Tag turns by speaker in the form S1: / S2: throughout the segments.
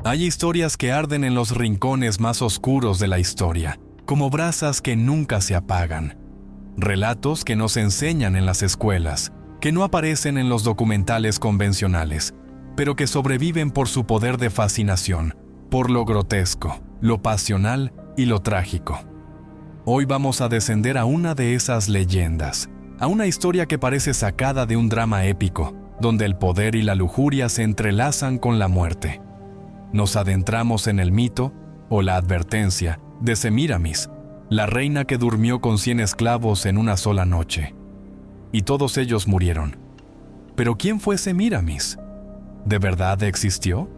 S1: Hay historias que arden en los rincones más oscuros de la historia, como brasas que nunca se apagan. Relatos que no se enseñan en las escuelas, que no aparecen en los documentales convencionales, pero que sobreviven por su poder de fascinación, por lo grotesco, lo pasional y lo trágico. Hoy vamos a descender a una de esas leyendas, a una historia que parece sacada de un drama épico, donde el poder y la lujuria se entrelazan con la muerte. Nos adentramos en el mito, o la advertencia, de Semíramis, la reina que durmió con 100 esclavos en una sola noche. Y todos ellos murieron. ¿Pero quién fue Semíramis? ¿De verdad existió?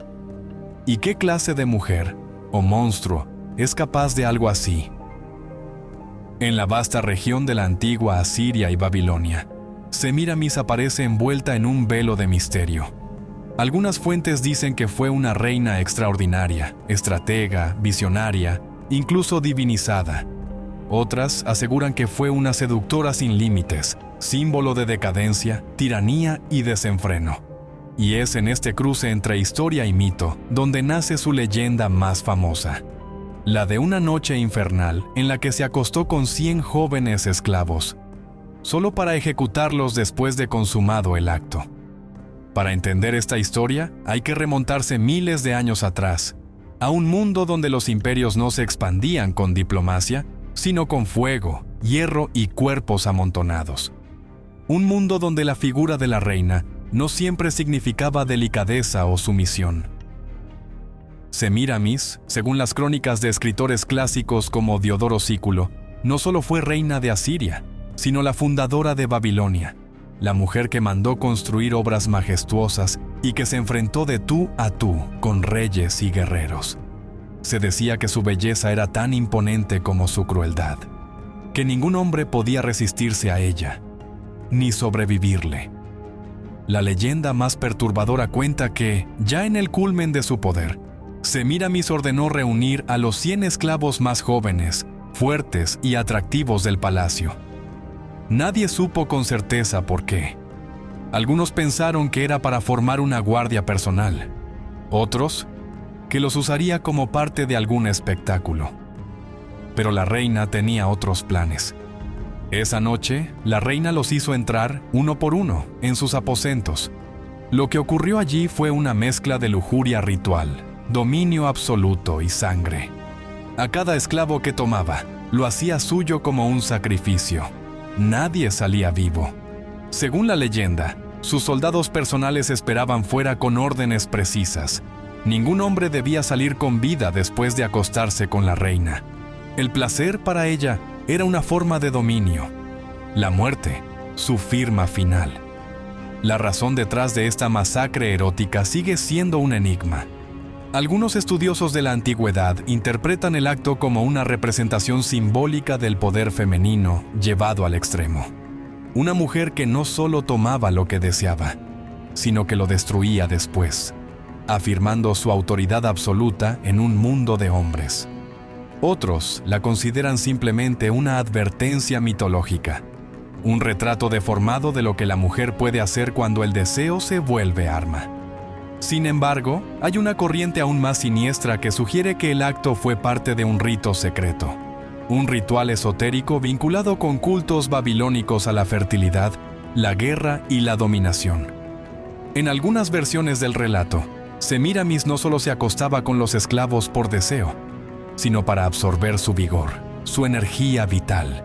S1: ¿Y qué clase de mujer, o monstruo, es capaz de algo así? En la vasta región de la antigua Asiria y Babilonia, Semíramis aparece envuelta en un velo de misterio. Algunas fuentes dicen que fue una reina extraordinaria, estratega, visionaria, incluso divinizada. Otras aseguran que fue una seductora sin límites, símbolo de decadencia, tiranía y desenfreno. Y es en este cruce entre historia y mito donde nace su leyenda más famosa, la de una noche infernal en la que se acostó con 100 jóvenes esclavos, solo para ejecutarlos después de consumado el acto. Para entender esta historia, hay que remontarse miles de años atrás, a un mundo donde los imperios no se expandían con diplomacia, sino con fuego, hierro y cuerpos amontonados. Un mundo donde la figura de la reina no siempre significaba delicadeza o sumisión. Semíramis, según las crónicas de escritores clásicos como Diodoro Sículo, no solo fue reina de Asiria, sino la fundadora de Babilonia, la mujer que mandó construir obras majestuosas y que se enfrentó de tú a tú con reyes y guerreros. Se decía que su belleza era tan imponente como su crueldad, que ningún hombre podía resistirse a ella, ni sobrevivirle. La leyenda más perturbadora cuenta que, ya en el culmen de su poder, Semíramis ordenó reunir a los 100 esclavos más jóvenes, fuertes y atractivos del palacio. Nadie supo con certeza por qué. Algunos pensaron que era para formar una guardia personal. Otros, que los usaría como parte de algún espectáculo. Pero la reina tenía otros planes. Esa noche, la reina los hizo entrar, uno por uno, en sus aposentos. Lo que ocurrió allí fue una mezcla de lujuria ritual, dominio absoluto y sangre. A cada esclavo que tomaba, lo hacía suyo como un sacrificio. Nadie salía vivo. Según la leyenda, sus soldados personales esperaban fuera con órdenes precisas. Ningún hombre debía salir con vida después de acostarse con la reina. El placer para ella era una forma de dominio. La muerte, su firma final. La razón detrás de esta masacre erótica sigue siendo un enigma. Algunos estudiosos de la antigüedad interpretan el acto como una representación simbólica del poder femenino llevado al extremo. Una mujer que no solo tomaba lo que deseaba, sino que lo destruía después, afirmando su autoridad absoluta en un mundo de hombres. Otros la consideran simplemente una advertencia mitológica, un retrato deformado de lo que la mujer puede hacer cuando el deseo se vuelve arma. Sin embargo, hay una corriente aún más siniestra que sugiere que el acto fue parte de un rito secreto, un ritual esotérico vinculado con cultos babilónicos a la fertilidad, la guerra y la dominación. En algunas versiones del relato, Semíramis no solo se acostaba con los esclavos por deseo, sino para absorber su vigor, su energía vital.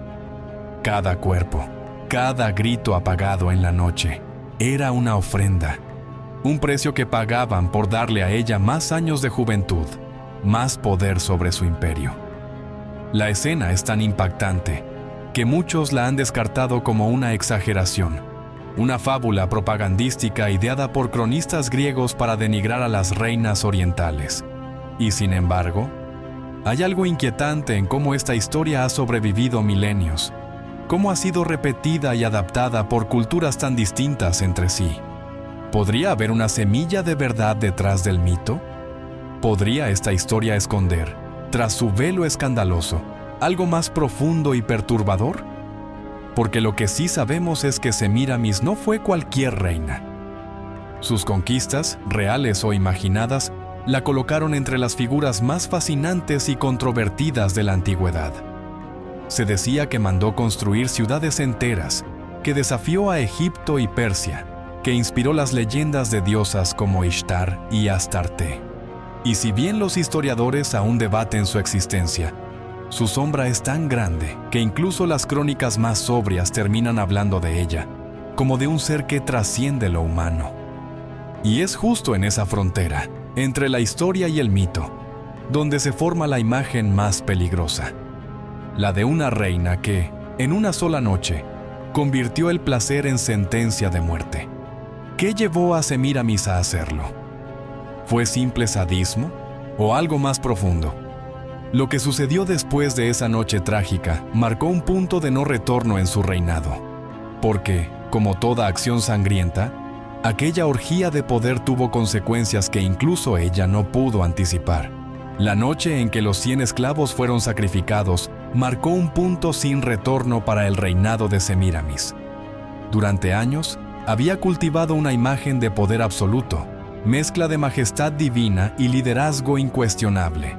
S1: Cada cuerpo, cada grito apagado en la noche, era una ofrenda. Un precio que pagaban por darle a ella más años de juventud, más poder sobre su imperio. La escena es tan impactante que muchos la han descartado como una exageración, una fábula propagandística ideada por cronistas griegos para denigrar a las reinas orientales. Y sin embargo, hay algo inquietante en cómo esta historia ha sobrevivido milenios, cómo ha sido repetida y adaptada por culturas tan distintas entre sí. ¿Podría haber una semilla de verdad detrás del mito? ¿Podría esta historia esconder, tras su velo escandaloso, algo más profundo y perturbador? Porque lo que sí sabemos es que Semíramis no fue cualquier reina. Sus conquistas, reales o imaginadas, la colocaron entre las figuras más fascinantes y controvertidas de la antigüedad. Se decía que mandó construir ciudades enteras, que desafió a Egipto y Persia, que inspiró las leyendas de diosas como Ishtar y Astarte. Y si bien los historiadores aún debaten su existencia, su sombra es tan grande que incluso las crónicas más sobrias terminan hablando de ella, como de un ser que trasciende lo humano. Y es justo en esa frontera, entre la historia y el mito, donde se forma la imagen más peligrosa, la de una reina que, en una sola noche, convirtió el placer en sentencia de muerte. ¿Qué llevó a Semíramis a hacerlo? ¿Fue simple sadismo o algo más profundo? Lo que sucedió después de esa noche trágica marcó un punto de no retorno en su reinado, porque, como toda acción sangrienta, aquella orgía de poder tuvo consecuencias que incluso ella no pudo anticipar. La noche en que los 100 esclavos fueron sacrificados marcó un punto sin retorno para el reinado de Semíramis. Durante años, había cultivado una imagen de poder absoluto, mezcla de majestad divina y liderazgo incuestionable.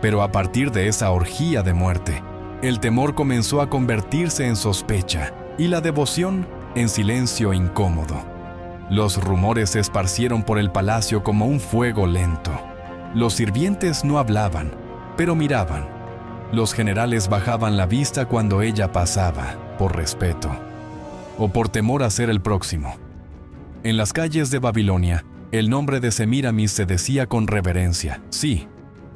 S1: Pero a partir de esa orgía de muerte, el temor comenzó a convertirse en sospecha y la devoción en silencio incómodo. Los rumores se esparcieron por el palacio como un fuego lento. Los sirvientes no hablaban, pero miraban. Los generales bajaban la vista cuando ella pasaba, por respeto, o por temor a ser el próximo. En las calles de Babilonia, el nombre de Semíramis se decía con reverencia, sí,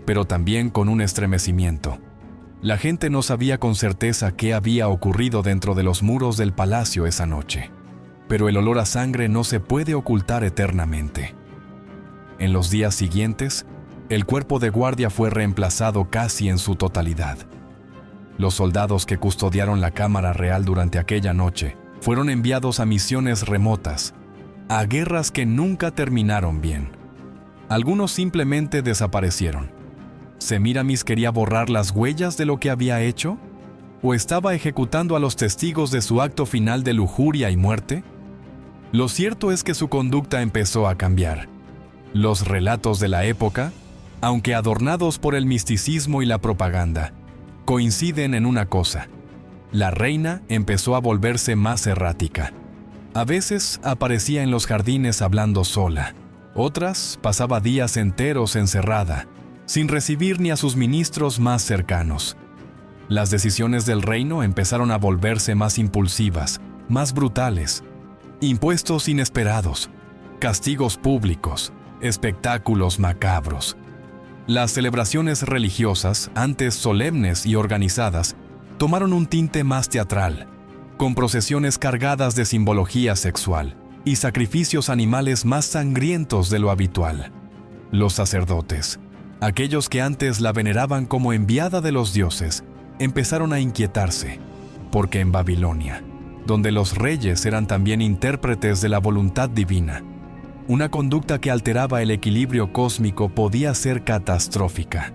S1: pero también con un estremecimiento. La gente no sabía con certeza qué había ocurrido dentro de los muros del palacio esa noche, pero el olor a sangre no se puede ocultar eternamente. En los días siguientes, el cuerpo de guardia fue reemplazado casi en su totalidad. Los soldados que custodiaron la cámara real durante aquella noche fueron enviados a misiones remotas, a guerras que nunca terminaron bien. Algunos simplemente desaparecieron. ¿Semíramis quería borrar las huellas de lo que había hecho? ¿O estaba ejecutando a los testigos de su acto final de lujuria y muerte? Lo cierto es que su conducta empezó a cambiar. Los relatos de la época, aunque adornados por el misticismo y la propaganda, coinciden en una cosa: la reina empezó a volverse más errática. A veces aparecía en los jardines hablando sola, otras pasaba días enteros encerrada, sin recibir ni a sus ministros más cercanos. Las decisiones del reino empezaron a volverse más impulsivas, más brutales. Impuestos inesperados, castigos públicos, espectáculos macabros. Las celebraciones religiosas, antes solemnes y organizadas, tomaron un tinte más teatral, con procesiones cargadas de simbología sexual y sacrificios animales más sangrientos de lo habitual. Los sacerdotes, aquellos que antes la veneraban como enviada de los dioses, empezaron a inquietarse, porque en Babilonia, donde los reyes eran también intérpretes de la voluntad divina, una conducta que alteraba el equilibrio cósmico podía ser catastrófica.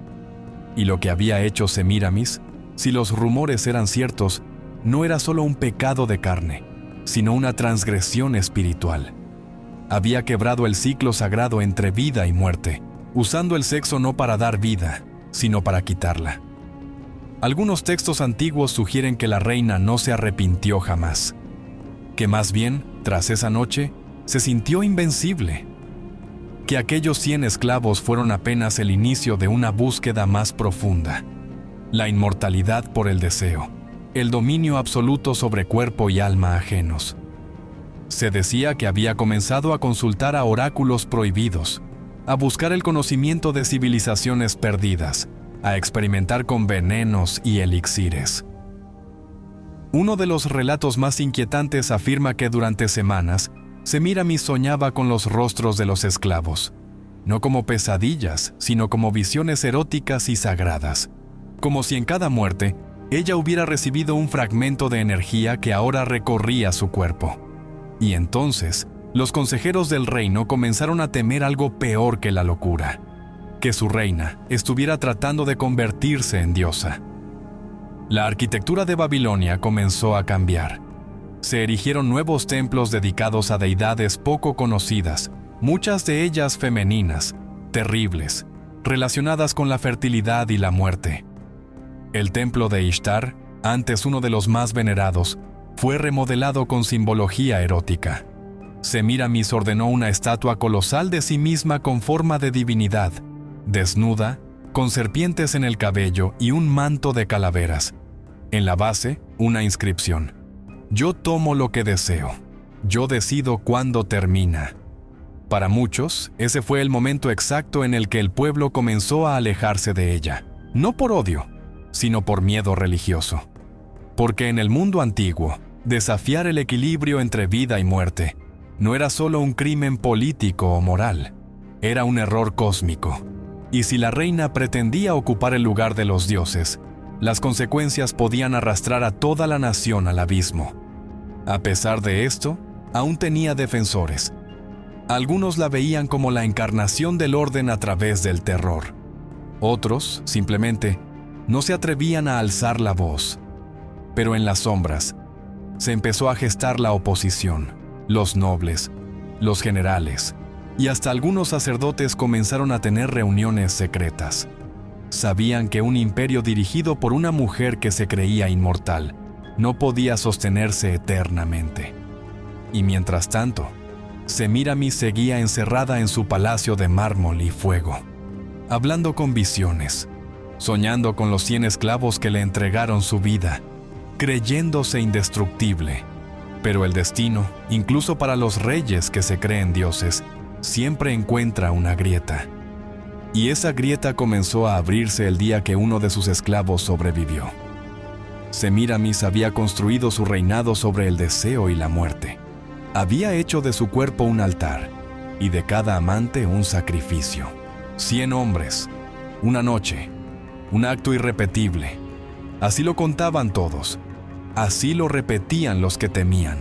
S1: Y lo que había hecho Semíramis, si los rumores eran ciertos, no era solo un pecado de carne, sino una transgresión espiritual. Había quebrado el ciclo sagrado entre vida y muerte, usando el sexo no para dar vida, sino para quitarla. Algunos textos antiguos sugieren que la reina no se arrepintió jamás, que más bien, tras esa noche, se sintió invencible, que aquellos 100 esclavos fueron apenas el inicio de una búsqueda más profunda, la inmortalidad por el deseo, el dominio absoluto sobre cuerpo y alma ajenos. Se decía que había comenzado a consultar a oráculos prohibidos, a buscar el conocimiento de civilizaciones perdidas, a experimentar con venenos y elixires. Uno de los relatos más inquietantes afirma que durante semanas, Semíramis soñaba con los rostros de los esclavos, no como pesadillas, sino como visiones eróticas y sagradas, como si en cada muerte ella hubiera recibido un fragmento de energía que ahora recorría su cuerpo. Y entonces, los consejeros del reino comenzaron a temer algo peor que la locura, que su reina estuviera tratando de convertirse en diosa. La arquitectura de Babilonia comenzó a cambiar. Se erigieron nuevos templos dedicados a deidades poco conocidas, muchas de ellas femeninas, terribles, relacionadas con la fertilidad y la muerte. El templo de Ishtar, antes uno de los más venerados, fue remodelado con simbología erótica. Semíramis ordenó una estatua colosal de sí misma con forma de divinidad, desnuda, con serpientes en el cabello y un manto de calaveras. En la base, una inscripción: «Yo tomo lo que deseo. Yo decido cuándo termina». Para muchos, ese fue el momento exacto en el que el pueblo comenzó a alejarse de ella, no por odio, sino por miedo religioso. Porque en el mundo antiguo, desafiar el equilibrio entre vida y muerte no era solo un crimen político o moral, era un error cósmico. Y si la reina pretendía ocupar el lugar de los dioses, las consecuencias podían arrastrar a toda la nación al abismo. A pesar de esto, aún tenía defensores. Algunos la veían como la encarnación del orden a través del terror. Otros, simplemente, no se atrevían a alzar la voz. Pero en las sombras, se empezó a gestar la oposición. Los nobles, los generales y hasta algunos sacerdotes comenzaron a tener reuniones secretas. Sabían que un imperio dirigido por una mujer que se creía inmortal no podía sostenerse eternamente. Y mientras tanto, Semíramis seguía encerrada en su palacio de mármol y fuego, hablando con visiones, soñando con los 100 esclavos que le entregaron su vida, creyéndose indestructible. Pero el destino, incluso para los reyes que se creen dioses, siempre encuentra una grieta. Y esa grieta comenzó a abrirse el día que uno de sus esclavos sobrevivió. Semíramis había construido su reinado sobre el deseo y la muerte. Había hecho de su cuerpo un altar, y de cada amante un sacrificio. 100 hombres, una noche, un acto irrepetible. Así lo contaban todos. Así lo repetían los que temían,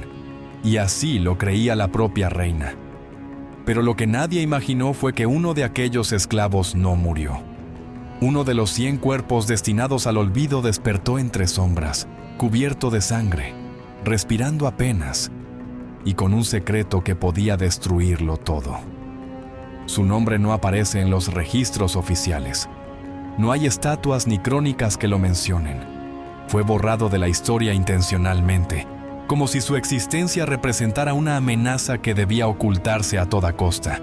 S1: y así lo creía la propia reina. Pero lo que nadie imaginó fue que uno de aquellos esclavos no murió. Uno de los 100 cuerpos destinados al olvido despertó entre sombras, cubierto de sangre, respirando apenas, y con un secreto que podía destruirlo todo. Su nombre no aparece en los registros oficiales. No hay estatuas ni crónicas que lo mencionen. Fue borrado de la historia intencionalmente, como si su existencia representara una amenaza que debía ocultarse a toda costa.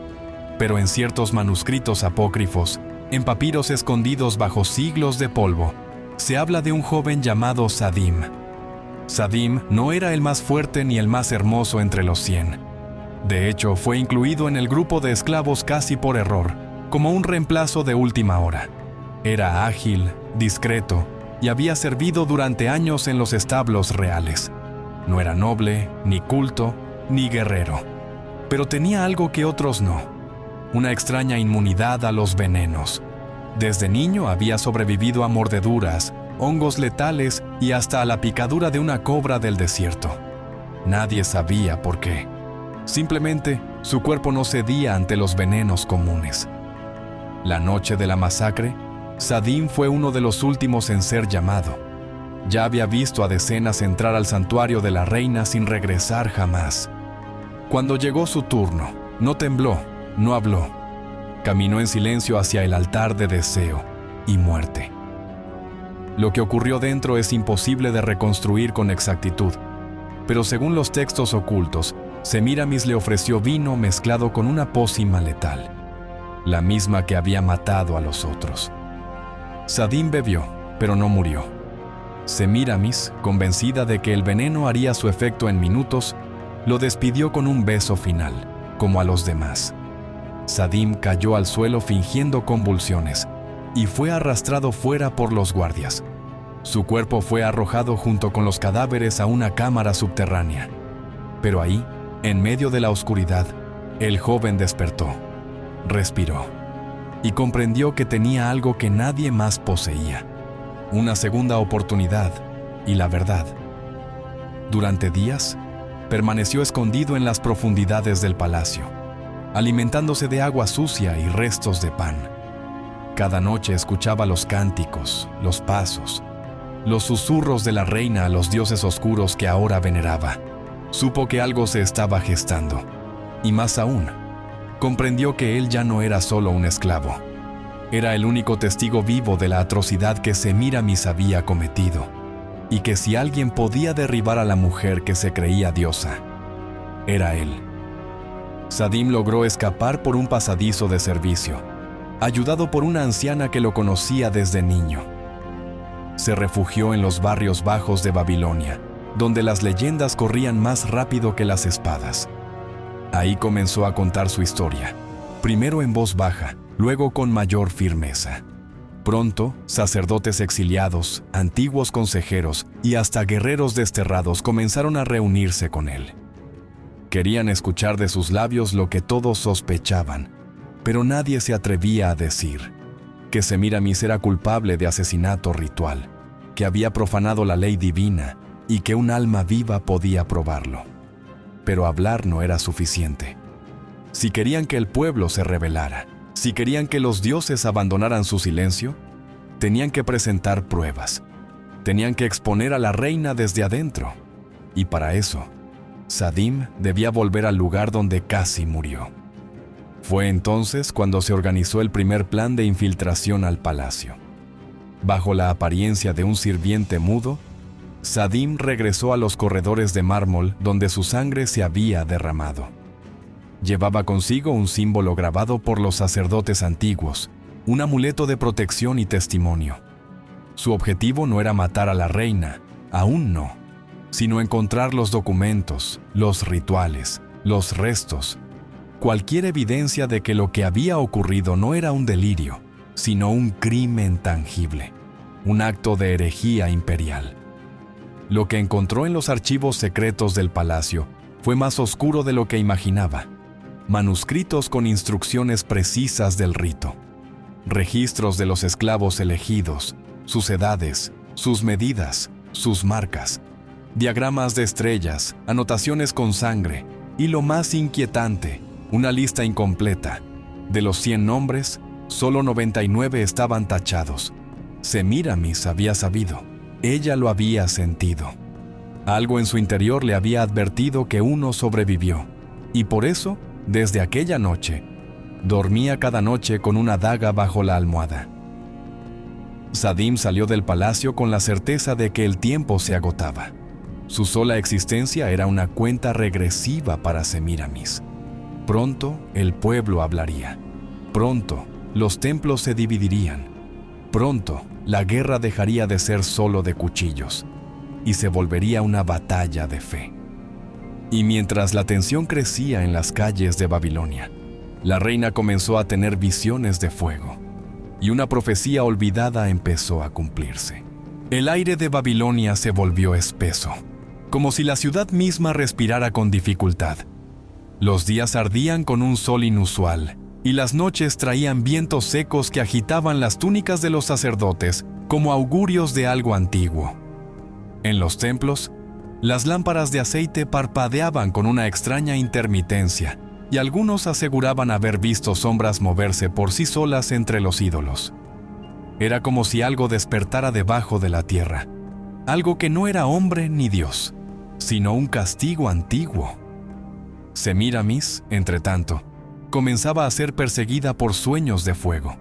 S1: Pero en ciertos manuscritos apócrifos, en papiros escondidos bajo siglos de polvo, se habla de un joven llamado Sadim. Sadim no era el más fuerte ni el más hermoso entre los 100. De hecho, fue incluido en el grupo de esclavos casi por error, como un reemplazo de última hora. Era ágil, discreto, y había servido durante años en los establos reales. No era noble, ni culto, ni guerrero. Pero tenía algo que otros no: una extraña inmunidad a los venenos. Desde niño había sobrevivido a mordeduras, hongos letales y hasta a la picadura de una cobra del desierto. Nadie sabía por qué. Simplemente, su cuerpo no cedía ante los venenos comunes. La noche de la masacre, Sadim fue uno de los últimos en ser llamado. Ya había visto a decenas entrar al santuario de la reina sin regresar jamás. Cuando llegó su turno, no tembló, no habló. Caminó en silencio hacia el altar de deseo y muerte. Lo que ocurrió dentro es imposible de reconstruir con exactitud, pero según los textos ocultos, Semíramis le ofreció vino mezclado con una pócima letal, la misma que había matado a los otros. Sadim bebió, pero no murió. Semíramis, convencida de que el veneno haría su efecto en minutos, lo despidió con un beso final, como a los demás. Sadim cayó al suelo fingiendo convulsiones y fue arrastrado fuera por los guardias. Su cuerpo fue arrojado junto con los cadáveres a una cámara subterránea. Pero ahí, en medio de la oscuridad, el joven despertó, respiró y comprendió que tenía algo que nadie más poseía: una segunda oportunidad y la verdad. Durante días, permaneció escondido en las profundidades del palacio, alimentándose de agua sucia y restos de pan. Cada noche escuchaba los cánticos, los pasos, los susurros de la reina a los dioses oscuros que ahora veneraba. Supo que algo se estaba gestando, y más aún, comprendió que él ya no era solo un esclavo. Era el único testigo vivo de la atrocidad que Semíramis había cometido, y que si alguien podía derribar a la mujer que se creía diosa, era él. Sadim logró escapar por un pasadizo de servicio, ayudado por una anciana que lo conocía desde niño. Se refugió en los barrios bajos de Babilonia, donde las leyendas corrían más rápido que las espadas. Ahí comenzó a contar su historia, primero en voz baja, luego con mayor firmeza. Pronto, sacerdotes exiliados, antiguos consejeros y hasta guerreros desterrados comenzaron a reunirse con él. Querían escuchar de sus labios lo que todos sospechaban, pero nadie se atrevía a decir que Semíramis era culpable de asesinato ritual, que había profanado la ley divina y que un alma viva podía probarlo. Pero hablar no era suficiente. Si querían que el pueblo se rebelara, si querían que los dioses abandonaran su silencio, tenían que presentar pruebas. Tenían que exponer a la reina desde adentro. Y para eso, Sadim debía volver al lugar donde casi murió. Fue entonces cuando se organizó el primer plan de infiltración al palacio. Bajo la apariencia de un sirviente mudo, Sadim regresó a los corredores de mármol donde su sangre se había derramado. Llevaba consigo un símbolo grabado por los sacerdotes antiguos, un amuleto de protección y testimonio. Su objetivo no era matar a la reina, aún no, sino encontrar los documentos, los rituales, los restos, cualquier evidencia de que lo que había ocurrido no era un delirio, sino un crimen tangible, un acto de herejía imperial. Lo que encontró en los archivos secretos del palacio fue más oscuro de lo que imaginaba. Manuscritos con instrucciones precisas del rito, registros de los esclavos elegidos, sus edades, sus medidas, sus marcas, diagramas de estrellas, anotaciones con sangre y lo más inquietante, una lista incompleta. De los 100 nombres, solo 99 estaban tachados. Semíramis había sabido. Ella lo había sentido. Algo en su interior le había advertido que uno sobrevivió, y por eso, desde aquella noche, dormía cada noche con una daga bajo la almohada. Sadim salió del palacio con la certeza de que el tiempo se agotaba. Su sola existencia era una cuenta regresiva para Semíramis. Pronto el pueblo hablaría. Pronto los templos se dividirían. Pronto la guerra dejaría de ser solo de cuchillos y se volvería una batalla de fe. Y mientras la tensión crecía en las calles de Babilonia, la reina comenzó a tener visiones de fuego, y una profecía olvidada empezó a cumplirse. El aire de Babilonia se volvió espeso, como si la ciudad misma respirara con dificultad. Los días ardían con un sol inusual, y las noches traían vientos secos que agitaban las túnicas de los sacerdotes como augurios de algo antiguo. En los templos, las lámparas de aceite parpadeaban con una extraña intermitencia, y algunos aseguraban haber visto sombras moverse por sí solas entre los ídolos. Era como si algo despertara debajo de la tierra, algo que no era hombre ni Dios, sino un castigo antiguo. Semíramis, entretanto, comenzaba a ser perseguida por sueños de fuego.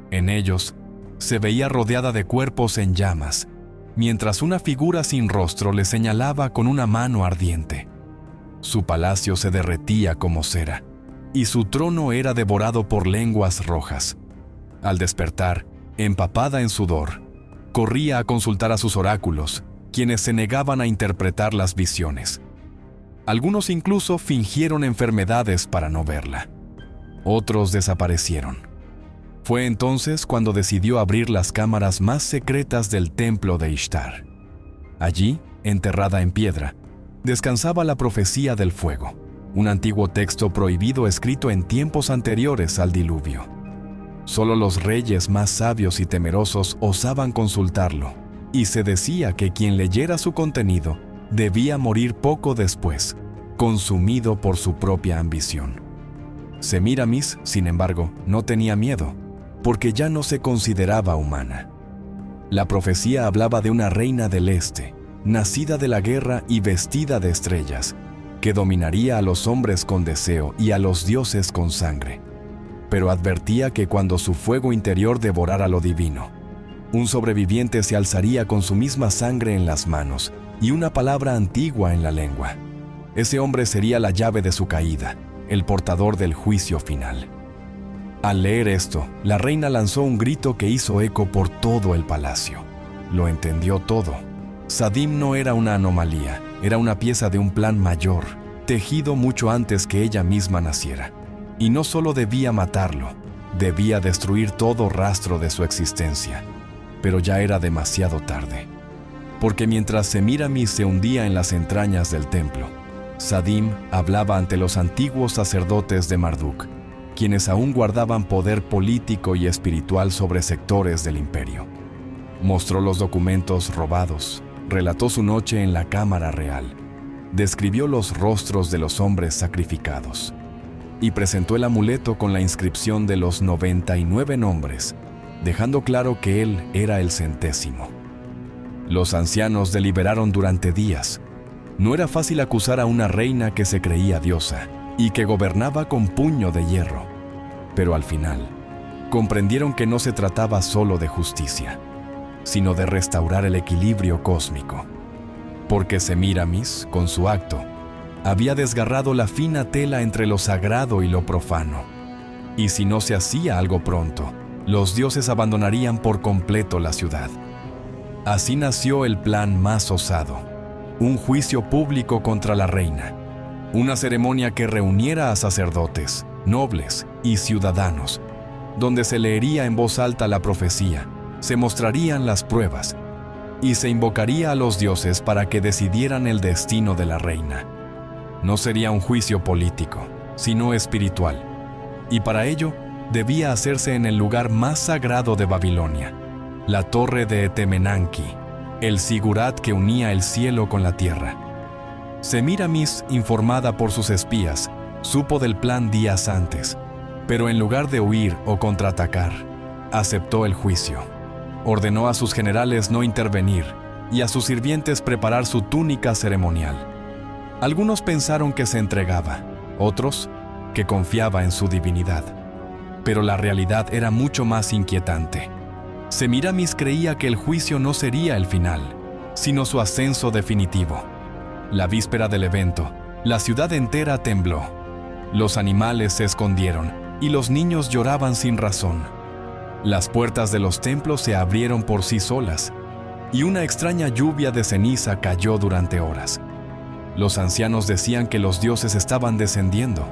S1: En ellos, se veía rodeada de cuerpos en llamas, mientras una figura sin rostro le señalaba con una mano ardiente. Su palacio se derretía como cera, y su trono era devorado por lenguas rojas. Al despertar, empapada en sudor, corría a consultar a sus oráculos, quienes se negaban a interpretar las visiones. Algunos incluso fingieron enfermedades para no verla. Otros desaparecieron. Fue entonces cuando decidió abrir las cámaras más secretas del templo de Ishtar. Allí, enterrada en piedra, descansaba la profecía del fuego, un antiguo texto prohibido escrito en tiempos anteriores al diluvio. Solo los reyes más sabios y temerosos osaban consultarlo, y se decía que quien leyera su contenido debía morir poco después, consumido por su propia ambición. Semíramis, sin embargo, no tenía miedo, porque ya no se consideraba humana. La profecía hablaba de una reina del este, nacida de la guerra y vestida de estrellas, que dominaría a los hombres con deseo y a los dioses con sangre. Pero advertía que cuando su fuego interior devorara lo divino, un sobreviviente se alzaría con su misma sangre en las manos y una palabra antigua en la lengua. Ese hombre sería la llave de su caída, el portador del juicio final. Al leer esto, la reina lanzó un grito que hizo eco por todo el palacio. Lo entendió todo. Sadim no era una anomalía, era una pieza de un plan mayor, tejido mucho antes que ella misma naciera. Y no solo debía matarlo, debía destruir todo rastro de su existencia. Pero ya era demasiado tarde. Porque mientras Semíramis se hundía en las entrañas del templo, Sadim hablaba ante los antiguos sacerdotes de Marduk, quienes aún guardaban poder político y espiritual sobre sectores del imperio. Mostró los documentos robados, relató su noche en la cámara real, describió los rostros de los hombres sacrificados y presentó el amuleto con la inscripción de los 99 nombres, dejando claro que él era el 100º. Los ancianos deliberaron durante días. No era fácil acusar a una reina que se creía diosa y que gobernaba con puño de hierro, pero al final comprendieron que no se trataba solo de justicia, sino de restaurar el equilibrio cósmico. Porque Semíramis, con su acto, había desgarrado la fina tela entre lo sagrado y lo profano. Y si no se hacía algo pronto, los dioses abandonarían por completo la ciudad. Así nació el plan más osado, un juicio público contra la reina, una ceremonia que reuniera a sacerdotes, nobles y ciudadanos, donde se leería en voz alta la profecía, se mostrarían las pruebas y se invocaría a los dioses para que decidieran el destino de la reina. No sería un juicio político, sino espiritual, y para ello debía hacerse en el lugar más sagrado de Babilonia, la torre de Etemenanki, el sigurat que unía el cielo con la tierra. Semíramis, informada por sus espías, supo del plan días antes, pero en lugar de huir o contraatacar, aceptó el juicio. Ordenó a sus generales no intervenir y a sus sirvientes preparar su túnica ceremonial. Algunos pensaron que se entregaba, otros que confiaba en su divinidad. Pero la realidad era mucho más inquietante. Semíramis creía que el juicio no sería el final, sino su ascenso definitivo. La víspera del evento, la ciudad entera tembló. Los animales se escondieron y los niños lloraban sin razón. Las puertas de los templos se abrieron por sí solas y una extraña lluvia de ceniza cayó durante horas. Los ancianos decían que los dioses estaban descendiendo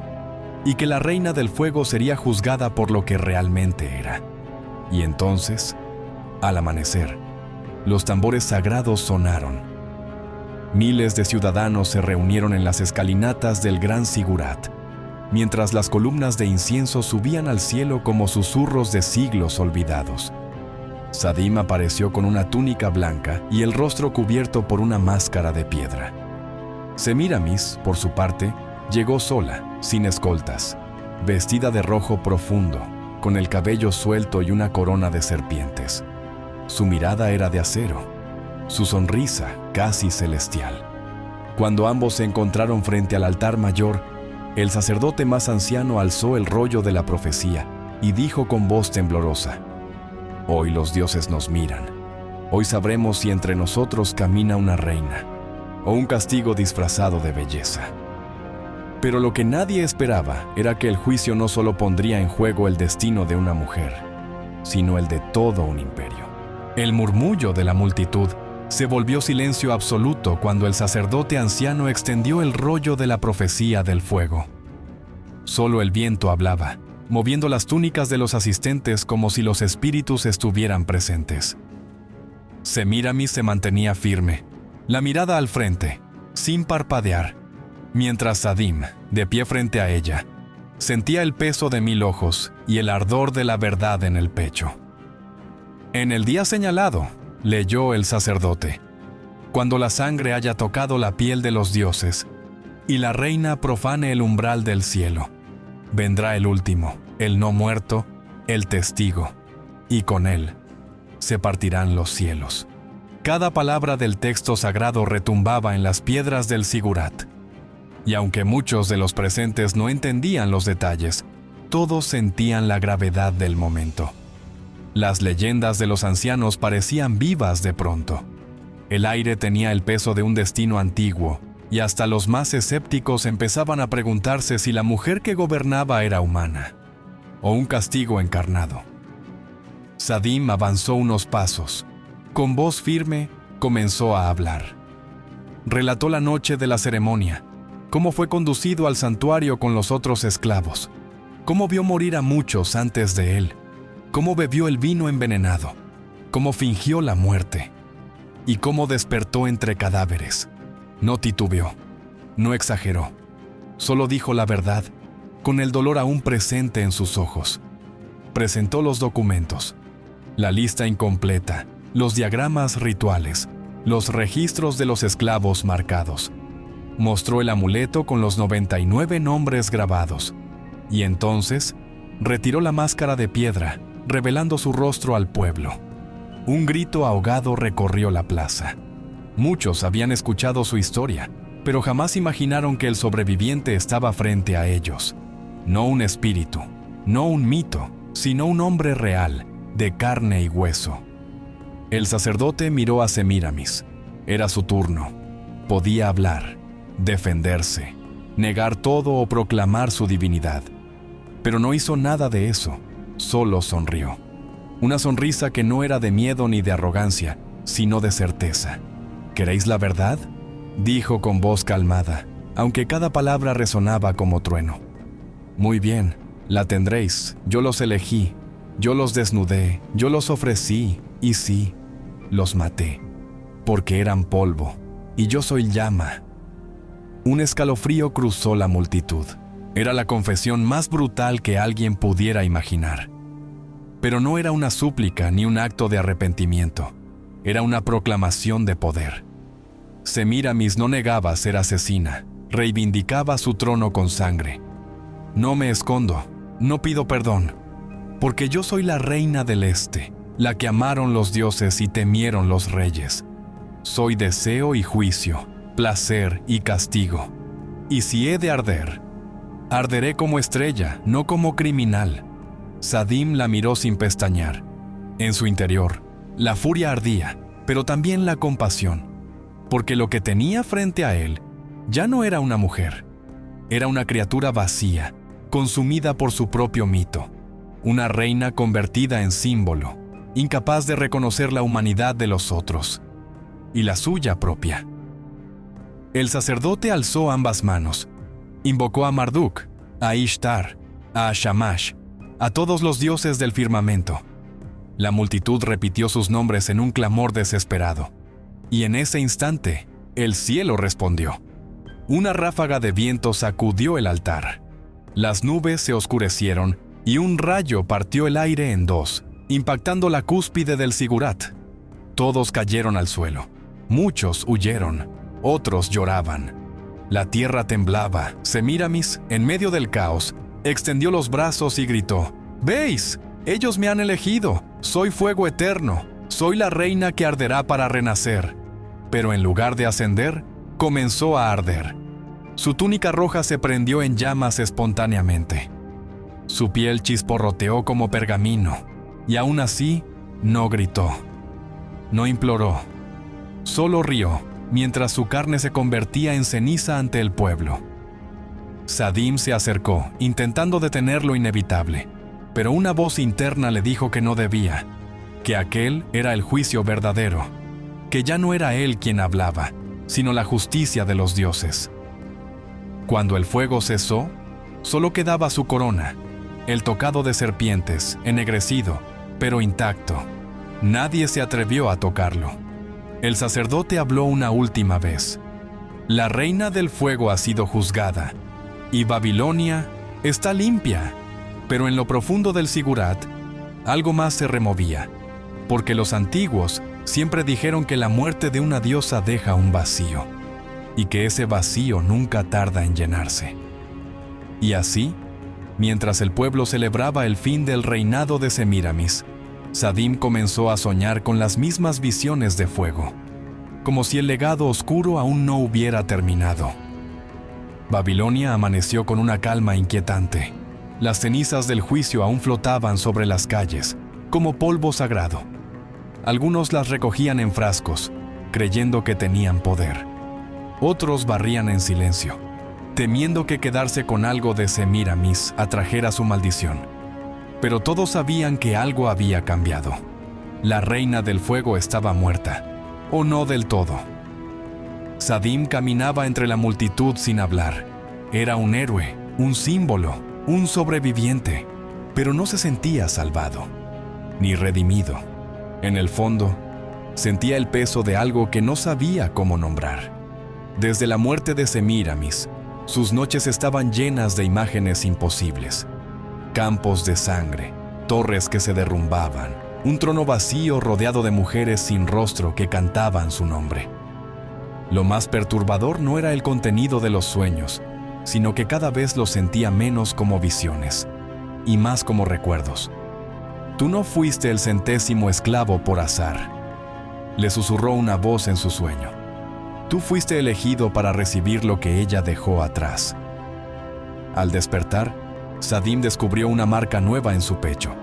S1: y que la reina del fuego sería juzgada por lo que realmente era. Y entonces, al amanecer, los tambores sagrados sonaron. Miles de ciudadanos se reunieron en las escalinatas del gran sigurat, mientras las columnas de incienso subían al cielo como susurros de siglos olvidados. Sadim apareció con una túnica blanca y el rostro cubierto por una máscara de piedra. Semíramis, por su parte, llegó sola, sin escoltas, vestida de rojo profundo, con el cabello suelto y una corona de serpientes. Su mirada era de acero, su sonrisa casi celestial. Cuando ambos se encontraron frente al altar mayor, el sacerdote más anciano alzó el rollo de la profecía y dijo con voz temblorosa: «Hoy los dioses nos miran. Hoy sabremos si entre nosotros camina una reina o un castigo disfrazado de belleza». Pero lo que nadie esperaba era que el juicio no solo pondría en juego el destino de una mujer, sino el de todo un imperio. El murmullo de la multitud se volvió silencio absoluto cuando el sacerdote anciano extendió el rollo de la profecía del fuego. Solo el viento hablaba, moviendo las túnicas de los asistentes como si los espíritus estuvieran presentes. Semíramis se mantenía firme, la mirada al frente, sin parpadear, mientras Sadim, de pie frente a ella, sentía el peso de 1000 ojos y el ardor de la verdad en el pecho. En el día señalado, leyó el sacerdote, cuando la sangre haya tocado la piel de los dioses y la reina profane el umbral del cielo, vendrá el último, el no muerto, el testigo, y con él se partirán los cielos. Cada palabra del texto sagrado retumbaba en las piedras del sigurat. Y aunque muchos de los presentes no entendían los detalles, todos sentían la gravedad del momento. Las leyendas de los ancianos parecían vivas de pronto. El aire tenía el peso de un destino antiguo, y hasta los más escépticos empezaban a preguntarse si la mujer que gobernaba era humana, o un castigo encarnado. Sadim avanzó unos pasos. Con voz firme, comenzó a hablar. Relató la noche de la ceremonia, cómo fue conducido al santuario con los otros esclavos, cómo vio morir a muchos antes de él, cómo bebió el vino envenenado, cómo fingió la muerte, y cómo despertó entre cadáveres. No titubeó, no exageró, solo dijo la verdad, con el dolor aún presente en sus ojos. Presentó los documentos, la lista incompleta, los diagramas rituales, los registros de los esclavos marcados. Mostró el amuleto con los 99 nombres grabados, y entonces retiró la máscara de piedra, revelando su rostro al pueblo. Un grito ahogado recorrió la plaza. Muchos habían escuchado su historia, pero jamás imaginaron que el sobreviviente estaba frente a ellos. No un espíritu, no un mito, sino un hombre real, de carne y hueso. El sacerdote miró a Semíramis. Era su turno. Podía hablar, defenderse, negar todo o proclamar su divinidad. Pero no hizo nada de eso, solo sonrió. Una sonrisa que no era de miedo ni de arrogancia, sino de certeza. ¿Queréis la verdad?, dijo con voz calmada, aunque cada palabra resonaba como trueno. Muy bien, la tendréis, yo los elegí, yo los desnudé, yo los ofrecí, y sí, los maté, porque eran polvo, y yo soy llama. Un escalofrío cruzó la multitud. Era la confesión más brutal que alguien pudiera imaginar. Pero no era una súplica ni un acto de arrepentimiento. Era una proclamación de poder. Semíramis no negaba ser asesina, reivindicaba su trono con sangre. No me escondo, no pido perdón, porque yo soy la reina del este, la que amaron los dioses y temieron los reyes. Soy deseo y juicio, placer y castigo. Y si he de arder, arderé como estrella, no como criminal. Sadim la miró sin pestañear. En su interior, la furia ardía, pero también la compasión, porque lo que tenía frente a él ya no era una mujer. Era una criatura vacía, consumida por su propio mito. Una reina convertida en símbolo, incapaz de reconocer la humanidad de los otros y la suya propia. El sacerdote alzó ambas manos, invocó a Marduk, a Ishtar, a Shamash, a todos los dioses del firmamento. La multitud repitió sus nombres en un clamor desesperado, y en ese instante, el cielo respondió. Una ráfaga de viento sacudió el altar. Las nubes se oscurecieron y un rayo partió el aire en dos, impactando la cúspide del sigurat. Todos cayeron al suelo. Muchos huyeron, otros lloraban. La tierra temblaba. Semíramis, en medio del caos, extendió los brazos y gritó: «¿Veis? Ellos me han elegido. Soy fuego eterno. Soy la reina que arderá para renacer». Pero en lugar de ascender, comenzó a arder. Su túnica roja se prendió en llamas espontáneamente. Su piel chisporroteó como pergamino, y aún así, no gritó. No imploró. Solo rió, mientras su carne se convertía en ceniza ante el pueblo. Sadim se acercó, intentando detener lo inevitable, pero una voz interna le dijo que no debía, que aquel era el juicio verdadero, que ya no era él quien hablaba, sino la justicia de los dioses. Cuando el fuego cesó, solo quedaba su corona, el tocado de serpientes, ennegrecido, pero intacto. Nadie se atrevió a tocarlo. El sacerdote habló una última vez. La reina del fuego ha sido juzgada, y Babilonia está limpia. Pero en lo profundo del sigurat, algo más se removía, porque los antiguos siempre dijeron que la muerte de una diosa deja un vacío, y que ese vacío nunca tarda en llenarse. Y así, mientras el pueblo celebraba el fin del reinado de Semíramis, Sadim comenzó a soñar con las mismas visiones de fuego, como si el legado oscuro aún no hubiera terminado. Babilonia amaneció con una calma inquietante. Las cenizas del juicio aún flotaban sobre las calles, como polvo sagrado. Algunos las recogían en frascos, creyendo que tenían poder. Otros barrían en silencio, temiendo que quedarse con algo de Semíramis atrajera su maldición. Pero todos sabían que algo había cambiado. La reina del fuego estaba muerta, o no del todo. Sadim caminaba entre la multitud sin hablar. Era un héroe, un símbolo, un sobreviviente, pero no se sentía salvado, ni redimido. En el fondo, sentía el peso de algo que no sabía cómo nombrar. Desde la muerte de Semíramis, sus noches estaban llenas de imágenes imposibles. Campos de sangre, torres que se derrumbaban, un trono vacío rodeado de mujeres sin rostro que cantaban su nombre. Lo más perturbador no era el contenido de los sueños, sino que cada vez los sentía menos como visiones y más como recuerdos. «Tú no fuiste el 100º esclavo por azar», le susurró una voz en su sueño. «Tú fuiste elegido para recibir lo que ella dejó atrás». Al despertar, Sadim descubrió una marca nueva en su pecho,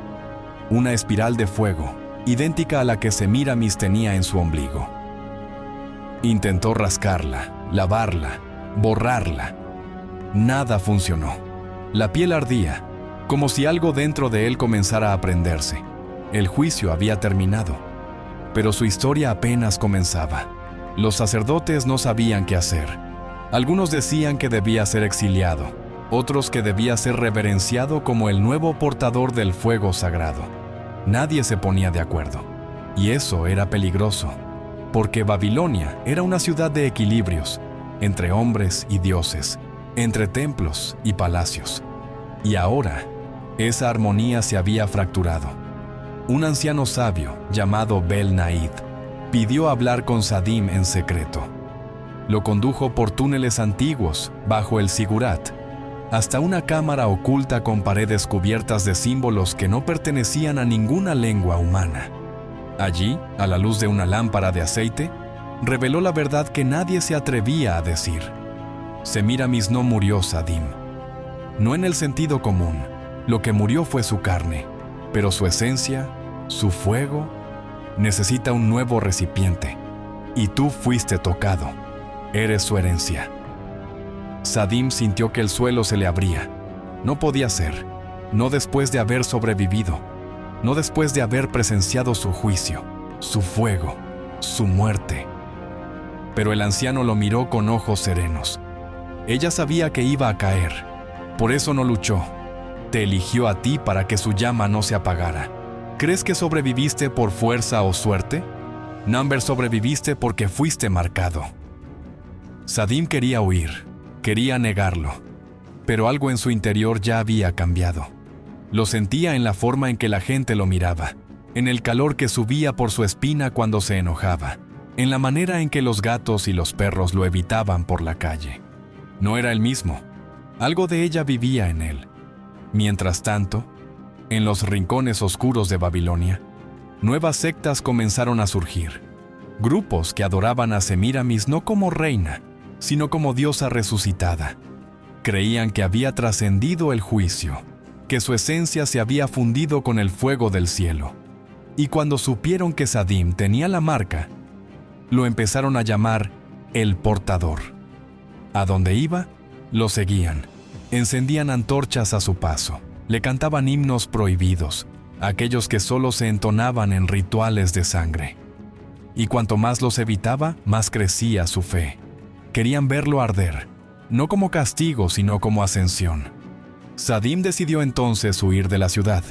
S1: una espiral de fuego, idéntica a la que Semíramis tenía en su ombligo. Intentó rascarla, lavarla, borrarla. Nada funcionó. La piel ardía, como si algo dentro de él comenzara a prenderse. El juicio había terminado, pero su historia apenas comenzaba. Los sacerdotes no sabían qué hacer. Algunos decían que debía ser exiliado, otros que debía ser reverenciado como el nuevo portador del fuego sagrado. Nadie se ponía de acuerdo, y eso era peligroso, porque Babilonia era una ciudad de equilibrios, entre hombres y dioses, entre templos y palacios. Y ahora, esa armonía se había fracturado. Un anciano sabio, llamado Bel-Naid, pidió hablar con Sadim en secreto. Lo condujo por túneles antiguos, bajo el Sigurat, hasta una cámara oculta con paredes cubiertas de símbolos que no pertenecían a ninguna lengua humana. Allí, a la luz de una lámpara de aceite, reveló la verdad que nadie se atrevía a decir. Semíramis no murió, Sadim. No en el sentido común. Lo que murió fue su carne, pero su esencia, su fuego, necesita un nuevo recipiente. Y tú fuiste tocado. Eres su herencia. Sadim sintió que el suelo se le abría. No podía ser. No después de haber sobrevivido. No después de haber presenciado su juicio, su fuego, su muerte. Pero el anciano lo miró con ojos serenos. Ella sabía que iba a caer. Por eso no luchó. Te eligió a ti para que su llama no se apagara. ¿Crees que sobreviviste por fuerza o suerte? Number, sobreviviste porque fuiste marcado. Sadim quería huir, quería negarlo, pero algo en su interior ya había cambiado. Lo sentía en la forma en que la gente lo miraba, en el calor que subía por su espina cuando se enojaba, en la manera en que los gatos y los perros lo evitaban por la calle. No era el mismo. Algo de ella vivía en él. Mientras tanto, en los rincones oscuros de Babilonia, nuevas sectas comenzaron a surgir. Grupos que adoraban a Semíramis no como reina, sino como diosa resucitada. Creían que había trascendido el juicio, que su esencia se había fundido con el fuego del cielo. Y cuando supieron que Sadim tenía la marca, lo empezaron a llamar el portador. A donde iba, lo seguían. Encendían antorchas a su paso. Le cantaban himnos prohibidos, aquellos que solo se entonaban en rituales de sangre. Y cuanto más los evitaba, más crecía su fe. Querían verlo arder, no como castigo, sino como ascensión. Sadim decidió entonces huir de la ciudad.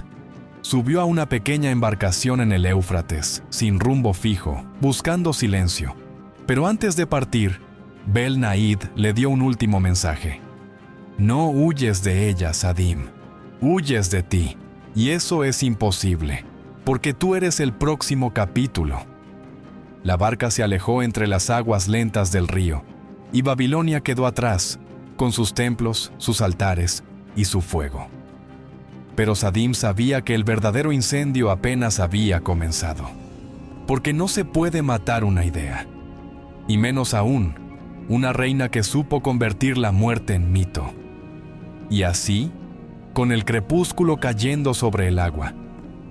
S1: Subió a una pequeña embarcación en el Éufrates, sin rumbo fijo, buscando silencio. Pero antes de partir, Bel-Naid le dio un último mensaje. No huyes de ella, Sadim. Huyes de ti. Y eso es imposible, porque tú eres el próximo capítulo. La barca se alejó entre las aguas lentas del río, y Babilonia quedó atrás, con sus templos, sus altares y su fuego. Pero Sadim sabía que el verdadero incendio apenas había comenzado. Porque no se puede matar una idea, y menos aún una reina que supo convertir la muerte en mito. Y así, con el crepúsculo cayendo sobre el agua,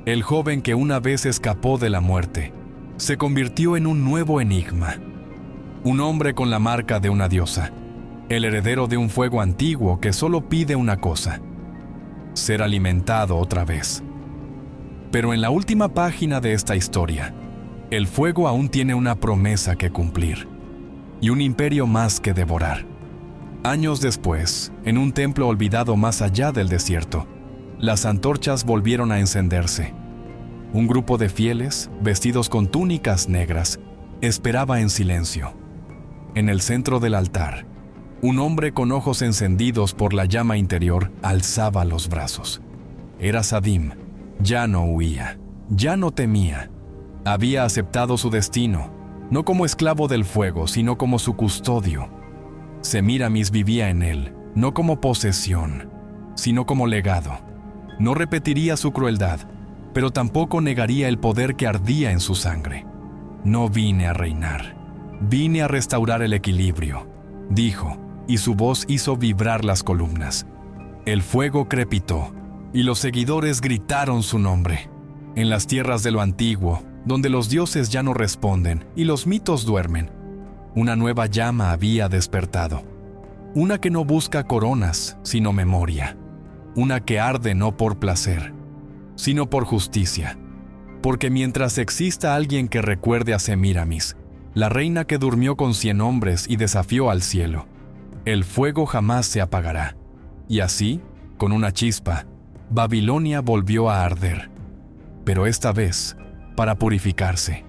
S1: el joven que una vez escapó de la muerte se convirtió en un nuevo enigma. Un hombre con la marca de una diosa, el heredero de un fuego antiguo que solo pide una cosa: ser alimentado otra vez. Pero en la última página de esta historia, el fuego aún tiene una promesa que cumplir y un imperio más que devorar. Años después, en un templo olvidado más allá del desierto, las antorchas volvieron a encenderse. Un grupo de fieles, vestidos con túnicas negras, esperaba en silencio. En el centro del altar, un hombre con ojos encendidos por la llama interior alzaba los brazos. Era Sadim. Ya no huía, ya no temía. Había aceptado su destino, no como esclavo del fuego, sino como su custodio. Semiramis vivía en él, no como posesión, sino como legado. No repetiría su crueldad, pero tampoco negaría el poder que ardía en su sangre. No vine a reinar, vine a restaurar el equilibrio, dijo, y su voz hizo vibrar las columnas. El fuego crepitó, y los seguidores gritaron su nombre. En las tierras de lo antiguo, donde los dioses ya no responden y los mitos duermen, una nueva llama había despertado. Una que no busca coronas, sino memoria. Una que arde no por placer, sino por justicia. Porque mientras exista alguien que recuerde a Semiramis, la reina que durmió con 100 hombres y desafió al cielo, el fuego jamás se apagará. Y así, con una chispa, Babilonia volvió a arder. Pero esta vez, para purificarse.